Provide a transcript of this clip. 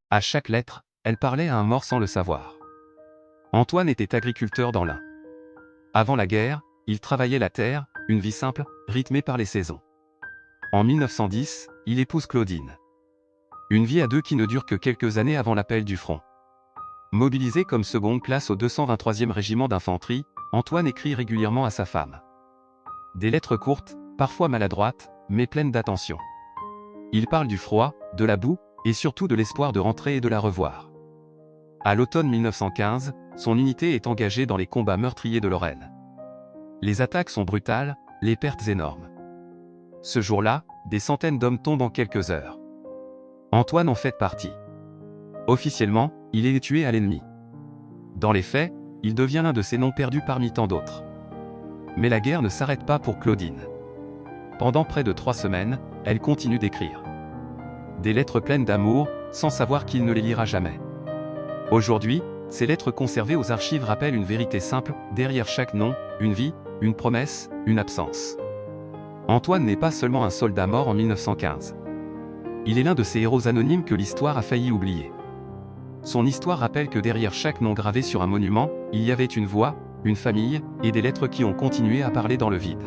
À chaque lettre, elle parlait à un mort sans le savoir. Antoine était agriculteur dans l'Ain. Avant la guerre, il travaillait la terre, une vie simple, rythmée par les saisons. En 1910, il épouse Claudine. Une vie à deux qui ne dure que quelques années avant l'appel du front. Mobilisé comme seconde classe au 223e régiment d'infanterie, Antoine écrit régulièrement à sa femme. Des lettres courtes, parfois maladroites, mais pleines d'attention. Il parle du froid, de la boue, et surtout de l'espoir de rentrer et de la revoir. À l'automne 1915, son unité est engagée dans les combats meurtriers de Lorraine. Les attaques sont brutales, les pertes énormes. Ce jour-là, des centaines d'hommes tombent en quelques heures. Antoine en fait partie. Officiellement, il est tué à l'ennemi. Dans les faits, il devient l'un de ces noms perdus parmi tant d'autres. Mais la guerre ne s'arrête pas pour Claudine. Pendant près de 3 semaines, elle continue d'écrire. Des lettres pleines d'amour, sans savoir qu'il ne les lira jamais. Aujourd'hui, ces lettres conservées aux archives rappellent une vérité simple: derrière chaque nom, une vie, une promesse, une absence. Antoine n'est pas seulement un soldat mort en 1915. Il est l'un de ces héros anonymes que l'histoire a failli oublier. Son histoire rappelle que derrière chaque nom gravé sur un monument, il y avait une voix, une famille, et des lettres qui ont continué à parler dans le vide.